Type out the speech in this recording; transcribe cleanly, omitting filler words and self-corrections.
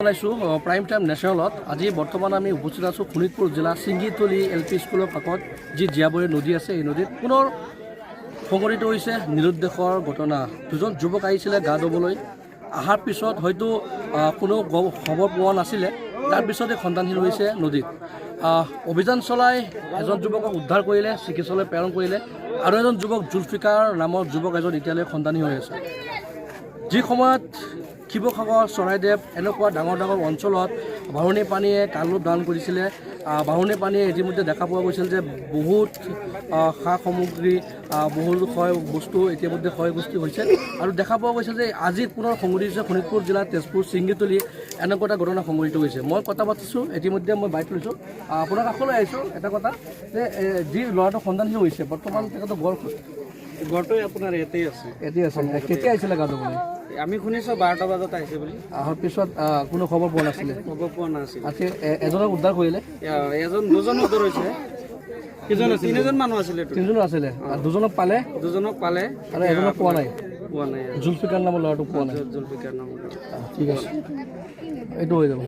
জনাইছোঁ prime time নেশ্যনেলত। আজি বৰ্তমান আমি উপস্থিত আছোঁ শোণিতপুৰ জিলা চিংগিতলি LP স্কুলৰ কাষত যি জীয়াবৰী নদী আছে। এই নদীত পুনৰ সংঘটিত হৈছে নিৰুদ্দেশৰ ঘটনা। দুজন যুৱক আহিছিলে গা ধুবলৈ, অহাৰ পিছত হয়তো কোনো খবৰ পোৱা নাছিলে। তাৰপিছতে সন্ধানহীন হৈছে নদীত। অভিযান চলাই এজন যুৱকক উদ্ধাৰ কৰিলে, চিকিৎসালয়লৈ প্ৰেৰণ কৰিলে, আৰু এজন যুৱক জুলফিকাৰ নামৰ যুৱক এজন এতিয়ালৈ সন্ধানহীন হৈ আছে। যি সময়ত শিৱসাগৰ, চৰাইদেৱ এনেকুৱা ডাঙৰ ডাঙৰ অঞ্চলত বাঢ়নী পানীয়ে কালৰূপ ধাৰণ কৰিছিলে। বাঢ়নী পানীয়ে ইতিমধ্যে দেখা পোৱা গৈছিল যে বহুত সা সামগ্ৰী, বহু বস্তু ইতিমধ্যে ক্ষয়গ্ৰস্ত হৈছে। আৰু দেখা পোৱা গৈছে যে আজি পুনৰ সংঘটিত হৈছে শোণিতপুৰ জিলাৰ তেজপুৰ চিংগিতলি এনেকুৱা এটা ঘটনা সংঘটিত হৈছে। মই কথা পাতিছোঁ, ইতিমধ্যে মই বাইক লৈছোঁ, আপোনাৰ কাষলৈ আহিছোঁ। এটা কথা যে যি ল'ৰাটো সন্ধানহীন হৈছে বৰ্তমান তেখেতৰ গড়টো আপোনাৰ ইয়াতেই আছে। কেতিয়া আহিছিলে গা ধুবলৈ? আমি শুনিছোঁ 12টা বজাত আহিছে বুলি। অহাৰ পিছত কোনো খবৰ পোৱা নাছিলে। খবৰ পোৱা নাছিল। আজি এজনক উদ্ধাৰ কৰিলে, দুজন উদ্ধাৰ হৈছে। তিনিজন মানুহ আছিলে। তিনিজনো আছিলে, দুজনক পালে আৰু এজনক পোৱা নাই। পোৱা নাই। জুলফিকাৰ নামৰ ল'ৰাটোক পোৱা নাই। জুলফিকাৰ নামৰ। ঠিক আছে, এইটো হৈ যাব।